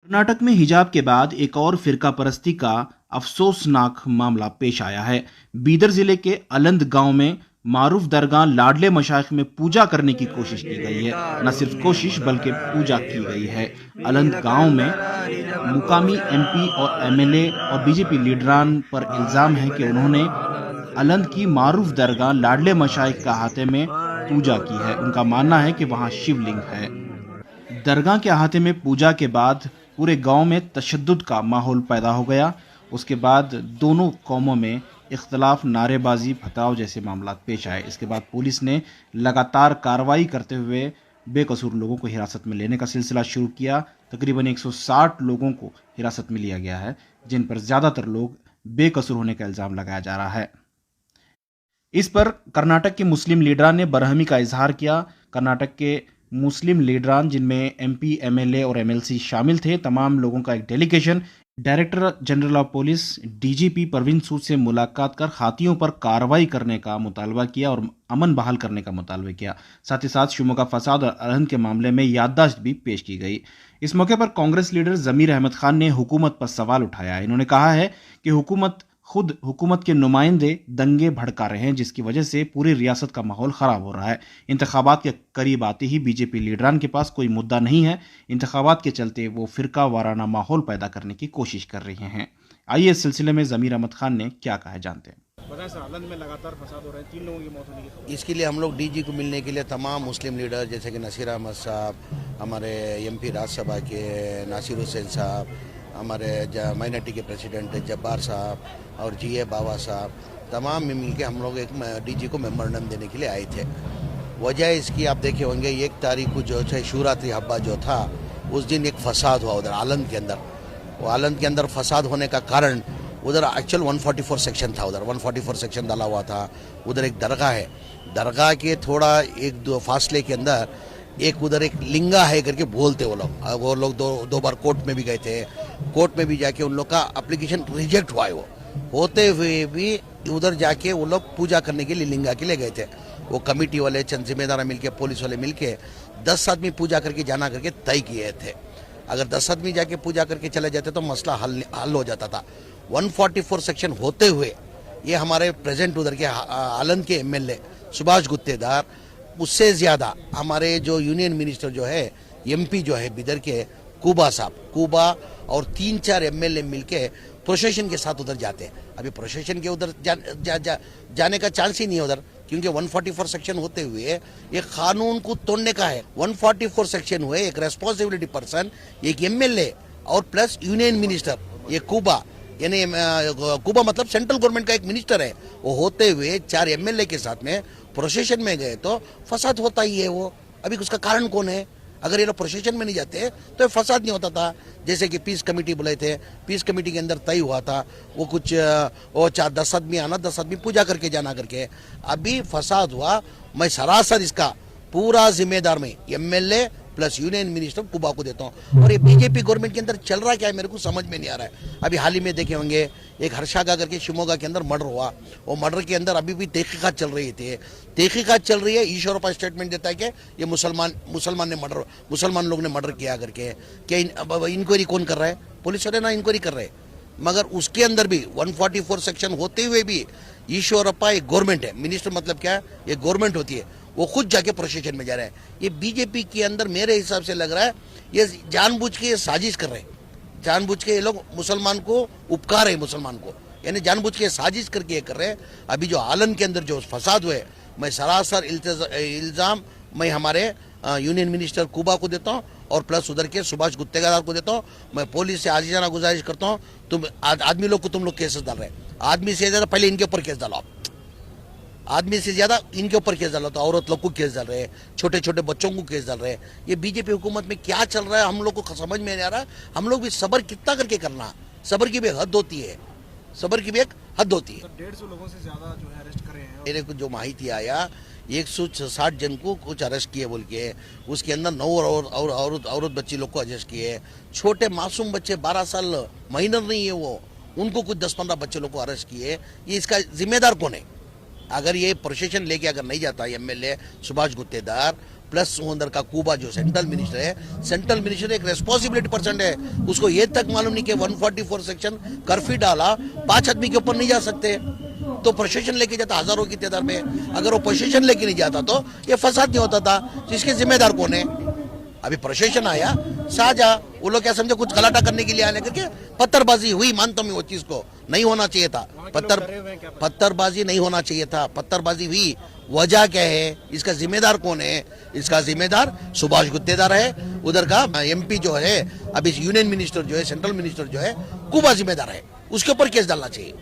कर्नाटक में हिजाब के बाद एक और फिरका परस्ती का अफसोसनाक मामला पेश आया है। बीदर जिले के अलंद गांव में मारूफ दरगाह लाडले मशाइख में पूजा करने की कोशिश की गई है। न सिर्फ कोशिश बल्कि पूजा की गई है। अलंद गांव में मुकामी एमपी और एमएलए और बीजेपी लीडरान पर इल्जाम है कि उन्होंने अलंद की मारूफ दरगाह लाडले मशाइख का अहाते में पूजा की है। उनका मानना है कि वहां शिवलिंग है। दरगाह के अहाते में पूजा के बाद पूरे गांव में तशद्दुद का माहौल पैदा हो गया। उसके बाद दोनों कौमों में इख्तलाफ, नारेबाजी, भड़काव जैसे मामला पेश आए। इसके बाद पुलिस ने लगातार कार्रवाई करते हुए बेकसूर लोगों को हिरासत में लेने का सिलसिला शुरू किया। तकरीबन 160 लोगों को हिरासत में लिया गया है, जिन पर ज्यादातर लोग बेकसूर होने का इल्जाम लगाया जा रहा है। इस पर कर्नाटक के मुस्लिम लीडरान ने बरहमी का इजहार किया। कर्नाटक के मुस्लिम लीडरान, जिनमें एमपी, एमएलए और एमएलसी शामिल थे, तमाम लोगों का एक delegation director general of police DGP Parveen Sood से मुलाकात कर हाथियों पर कार्रवाई करने का मुतालबा किया और अमन बहाल करने का मुतालबा किया। साथ ही साथ शिवमोगा फसाद और अलहन के मामले में याददाश्त भी पेश की गई। इस मौके पर कांग्रेस लीडर जमीर अहमद खान ने हुकूमत पर सवाल उठाया। इन्होंने कहा है कि हुकूमत के नुमाइंदे दंगे भड़का रहे हैं, जिसकी वजह से पूरी रियासत का माहौल खराब हो रहा है। इंतखाबात के करीब आते ही बीजेपी लीडरान के पास कोई मुद्दा नहीं है। इंतखाबात के चलते वो फिरका वाराना माहौल पैदा करने की कोशिश कर रहे हैं। आइए इस सिलसिले में जमीर अहमद खान ने क्या कहा जानते हैं। अलंद में लगातार फसाद हो रहे हैं, 3 लोगों की मौत होने की खबर। इसके लिए हम लोग डीजी को मिलने के लिए तमाम मुस्लिम लीडर जैसे कि नसीर अहमद साहब, हमारे एमपी राज्यसभा के नासिर हुसैन साहब, हमारे माइनॉरिटी के प्रेसिडेंट जब्बार साहब और जीए बाबा साहब, तमाम मिल के हम लोग एक डीजी को मेमोरेंडम देने के लिए आए थे। वजह इसकी आप देखे होंगे, 1 तारीख को जो है शिवरात्रि हब्बा जो था, उस दिन एक फसाद हुआ उधर आलंद के अंदर। वो आलंद के अंदर फसाद होने का कारण उधर एक्चुअल 144 सेक्शन था, उधर 144 सेक्शन डाला हुआ था। उधर एक दरगाह है, दरगाह के थोड़ा 1-2 फासले के अंदर एक उधर एक लिंगा है करके बोलते वो लोग 2 बार कोर्ट में भी गए थे। कोर्ट में भी जाके उन लोग का एप्लीकेशन रिजेक्ट हुआ है। वो होते हुए भी उधर जाके वो लोग पूजा करने के लिए लिंगा के लिए गए थे। वो कमेटी वाले, चंद जिम्मेदार मिलके, पुलिस वाले मिलके 10 आदमी पूजा करके जाना करके तय किए थे। अगर 10 आदमी जाके पूजा करके चले जाते तो मसला हल हो जाता था। 144 सेक्शन होते हुए ये हमारे प्रेजेंट उधर के आलंद के एमएलए सुभाष गुत्तेदार, उससे ज़्यादा हमारे जो यूनियन मिनिस्टर जो है, एमपी जो है बिदर के कूबा साहब, कूबा और 3-4 एमएलए मिलके प्रोसेशन के साथ उधर जाते हैं। अभी प्रोसेशन के उधर जाने का चांस ही नहीं है उधर, क्योंकि 144 सेक्शन होते हुए ये कानून को तोड़ने का है। 144 सेक्शन हुए, एक रेस्पॉन्सिबिलिटी पर्सन, एक एमएलए और प्लस यूनियन मिनिस्टर, ये कूबा, यानी कूबा मतलब सेंट्रल गवर्नमेंट का एक मिनिस्टर है, वो होते हुए 4 एमएलए के साथ में प्रोसेशन में गए तो फसाद होता ही है। वो अभी उसका कारण कौन है? अगर ये लोग प्रोसेशन में नहीं जाते तो फसाद नहीं होता था। जैसे कि पीस कमेटी बुलाए थे, पीस कमेटी के अंदर तय हुआ था वो कुछ वो 10 आदमी आना, 10 आदमी पूजा करके जाना करके। अभी फसाद हुआ, मैं सरासर इसका पूरा जिम्मेदार में MLA plus union minister Quba को देता हूँ। और ये बीजेपी गवर्नमेंट के अंदर चल रहा क्या है मेरे को समझ में नहीं आ रहा है। अभी हाल ही में देखे होंगे एक हर्षागा करके शिवमोगा के अंदर मर्डर हुआ, वो मर्डर के अंदर अभी भी तहकीकात चल रही थी। तहकीकात चल रही है, ईश्वरप्पा स्टेटमेंट देता है कि ये मुसलमान लोग ने मर्डर किया करके। क्या इंक्वायरी कौन कर रहा है? पुलिस वाले ना इंक्वायरी कर रहे हैं। मगर उसके अंदर भी 144 सेक्शन होते हुए भी ईश्वरप्पा एक गवर्नमेंट है, मिनिस्टर मतलब क्या है, ये गवर्नमेंट होती है, वो खुद जाके प्रोसेशन में जा रहे हैं। ये बीजेपी के अंदर मेरे हिसाब से लग रहा है ये जानबूझ के साजिश कर रहे हैं, जानबूझ के ये लोग मुसलमान को उपकार है, मुसलमान को यानी जानबूझ के साजिश करके ये कर रहे हैं। अभी जो आलम के अंदर जो फसाद हुए, मैं सरासर इल्ज़ाम मैं हमारे यूनियन मिनिस्टर कुबा को देता हूँ और प्लस उधर के सुभाष गुत्तेदार को देता हूँ। मैं पुलिस से आजीजाना गुजारिश करता हूँ, तुम आदमी लोग को तुम लोग केसेस डाल रहे हैं, आदमी से ज़्यादा पहले इनके ऊपर केस डालो आप, आदमी से ज्यादा इनके ऊपर केस डाला, तो औरत लोग को केस डाल रहे हैं, छोटे छोटे बच्चों को केस डाल रहे हैं। ये बीजेपी हुकूमत में क्या चल रहा है हम लोग को समझ में नहीं आ रहा। हम लोग भी सब्र कितना करके करना, सब्र की भी हद होती है, सब्र की भी एक हद होती है। 150 लोगों से ज्यादा जो है अरेस्ट करे हैं। मेरे को जो माहिती आया 160 जन को कुछ अरेस्ट किए बोल के, उसके अंदर 9 औरत बच्ची लोग को अरेस्ट किए। छोटे मासूम बच्चे 12 साल माइनर नहीं है वो, उनको कुछ 10-15 बच्चे लोग को अरेस्ट किए। ये इसका जिम्मेदार कौन है? अगर ये प्रोसेशन लेके अगर नहीं जाता एमएलए सुभाष गुत्तेदार, प्लस उधर का कुबा जो सेंट्रल मिनिस्टर एक रेस्पॉन्सिबिलिटी पर्सन है, उसको ये तक मालूम नहीं कि 144 सेक्शन कर्फ्यू डाला, 5 आदमी के ऊपर नहीं जा सकते, तो प्रशासन लेके जाता हजारों की तादाद में। अगर वो प्रशासन लेके नहीं जाता तो ये फसाद नहीं होता था। तो इसके जिम्मेदार कौन है? अभी प्रशासन आया, साझा वो लोग क्या समझे कुछ गलाटा करने के लिए आने करके पत्थरबाजी हुई, मानता हूं मैं वो चीज को नहीं होना चाहिए था। पत्थरबाजी नहीं होना चाहिए था, पत्थरबाजी हुई। वजह क्या है? इसका जिम्मेदार कौन है? इसका जिम्मेदार सुभाष गुत्तेदार है, उधर का एमपी जो है, अभी यूनियन मिनिस्टर जो है, सेंट्रल मिनिस्टर जो है, कुबा जिम्मेदार है, उसके ऊपर केस डालना चाहिए।